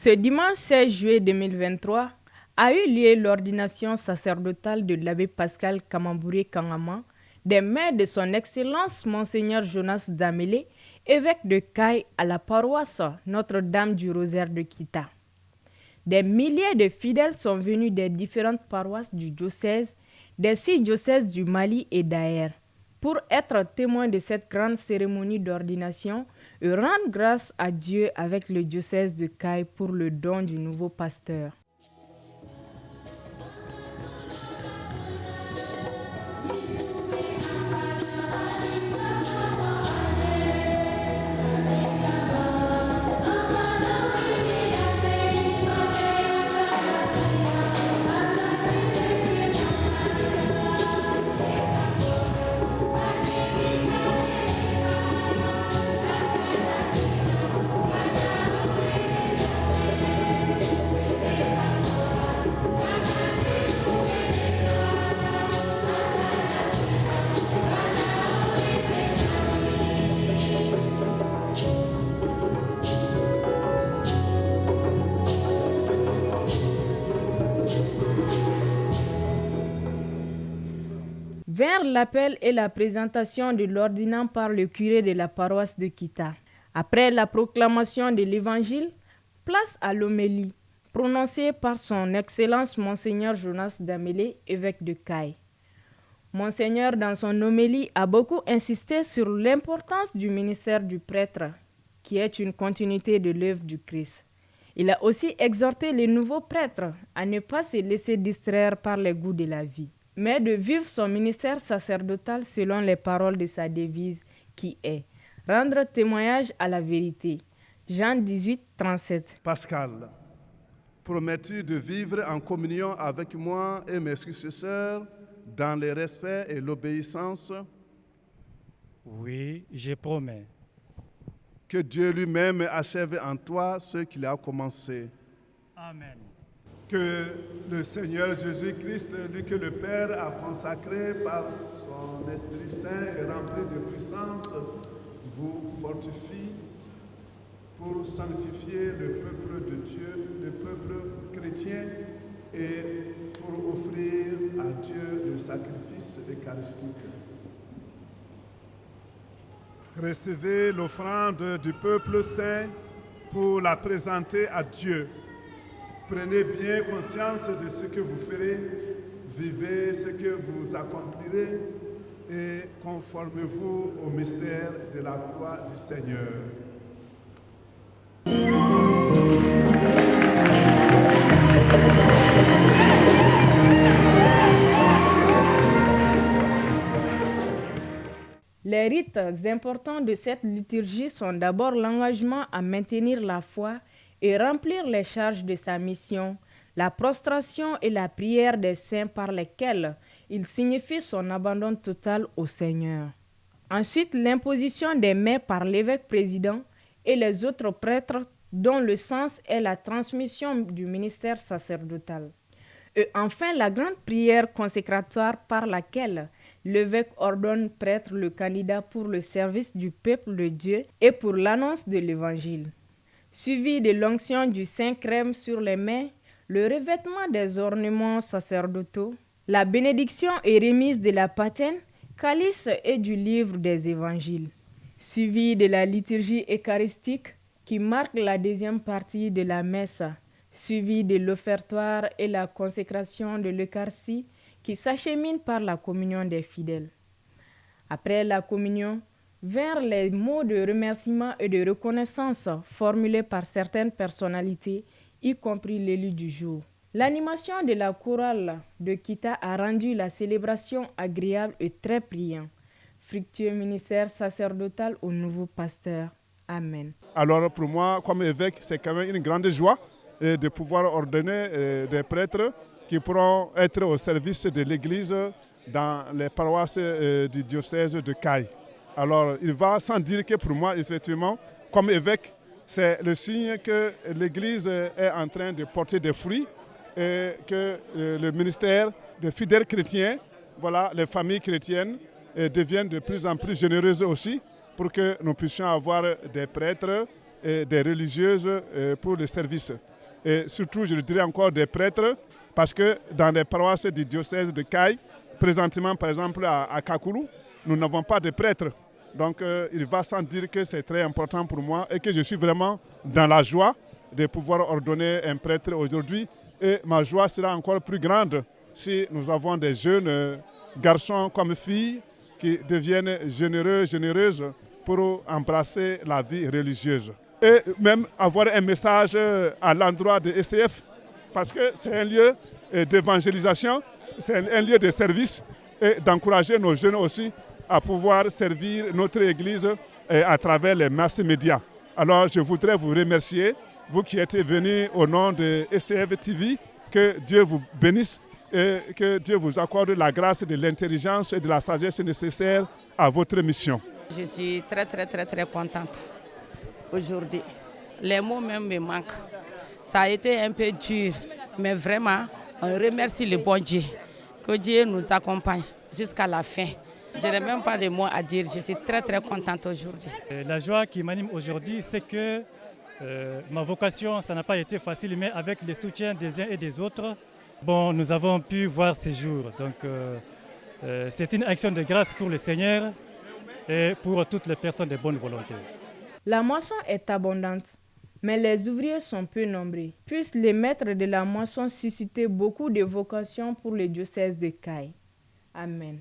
Ce dimanche 16 juillet 2023 a eu lieu l'ordination sacerdotale de l'abbé Pascal Kamambouré Kangama, des mains de son Excellence Monseigneur Jonas Damélé, évêque de Caille à la paroisse Notre-Dame du Rosaire de Kita. Des milliers de fidèles sont venus des différentes paroisses du diocèse, des 6 diocèses du Mali et d'Aïr, pour être témoins de cette grande cérémonie d'ordination et rendre grâce à Dieu avec le diocèse de Caille pour le don du nouveau pasteur. Vers l'appel et la présentation de l'ordinant par le curé de la paroisse de Kita. Après la proclamation de l'évangile, place à l'homélie, prononcée par son Excellence Monseigneur Jonas Damélé, évêque de Caille. Monseigneur, dans son homélie, a beaucoup insisté sur l'importance du ministère du prêtre, qui est une continuité de l'œuvre du Christ. Il a aussi exhorté les nouveaux prêtres à ne pas se laisser distraire par les goûts de la vie, mais de vivre son ministère sacerdotal selon les paroles de sa devise qui est « Rendre témoignage à la vérité ». Jean 18, 37. Pascal, promets-tu de vivre en communion avec moi et mes successeurs dans le respect et l'obéissance? Oui, je promets. Que Dieu lui-même achève en toi ce qu'il a commencé. Amen. Que le Seigneur Jésus-Christ, lui que le Père a consacré par son Esprit Saint et rempli de puissance, vous fortifie pour sanctifier le peuple de Dieu, le peuple chrétien, et pour offrir à Dieu le sacrifice eucharistique. Recevez l'offrande du peuple saint pour la présenter à Dieu. Prenez bien conscience de ce que vous ferez, vivez ce que vous accomplirez et conformez-vous au mystère de la croix du Seigneur. Les rites importants de cette liturgie sont d'abord l'engagement à maintenir la foi et remplir les charges de sa mission, la prostration et la prière des saints par lesquelles il signifie son abandon total au Seigneur. Ensuite, l'imposition des mains par l'évêque président et les autres prêtres dont le sens est la transmission du ministère sacerdotal. Et enfin, la grande prière consécratoire par laquelle l'évêque ordonne prêtre le candidat pour le service du peuple de Dieu et pour l'annonce de l'évangile. Suivi de l'onction du Saint-Crème sur les mains, le revêtement des ornements sacerdotaux, la bénédiction et remise de la patène, calice et du livre des évangiles. Suivi de la liturgie eucharistique qui marque la deuxième partie de la messe, suivi de l'offertoire et la consécration de l'Eucharistie qui s'achemine par la communion des fidèles. Après la communion, vinrent les mots de remerciement et de reconnaissance formulés par certaines personnalités, y compris l'élu du jour. L'animation de la chorale de Kita a rendu la célébration agréable et très priante. Fructueux ministère sacerdotal au nouveau pasteur. Amen. Alors pour moi, comme évêque, c'est quand même une grande joie de pouvoir ordonner des prêtres qui pourront être au service de l'Église dans les paroisses du diocèse de Caille. Alors il va sans dire que pour moi, effectivement, comme évêque, c'est le signe que l'Église est en train de porter des fruits et que le ministère des fidèles chrétiens, voilà, les familles chrétiennes, deviennent de plus en plus généreuses aussi pour que nous puissions avoir des prêtres et des religieuses pour le service. et surtout, je dirais encore des prêtres, parce que dans les paroisses du diocèse de Caille, présentement, par exemple, à Kakulu, nous n'avons pas de prêtres. Donc, il va sans dire que c'est très important pour moi et que je suis vraiment dans la joie de pouvoir ordonner un prêtre aujourd'hui. Et ma joie sera encore plus grande si nous avons des jeunes garçons comme filles qui deviennent généreux, généreuses pour embrasser la vie religieuse. Et même avoir un message à l'endroit de ECF, parce que c'est un lieu d'évangélisation, c'est un lieu de service et d'encourager nos jeunes aussi à pouvoir servir notre Église à travers les masses médias. Alors je voudrais vous remercier, vous qui êtes venus au nom de ECF TV, que Dieu vous bénisse et que Dieu vous accorde la grâce de l'intelligence et de la sagesse nécessaires à votre mission. Je suis très contente aujourd'hui. Les mots même me manquent. Ça a été un peu dur, mais vraiment, on remercie le bon Dieu. Que Dieu nous accompagne jusqu'à la fin. Je n'ai même pas de mots à dire. Je suis très contente aujourd'hui. La joie qui m'anime aujourd'hui, c'est que ma vocation, ça n'a pas été facile, mais avec le soutien des uns et des autres, bon, nous avons pu voir ces jours. Donc, c'est une action de grâce pour le Seigneur et pour toutes les personnes de bonne volonté. La moisson est abondante, mais les ouvriers sont peu nombreux. Puissent les maîtres de la moisson susciter beaucoup de vocations pour le diocèse de Caille. Amen.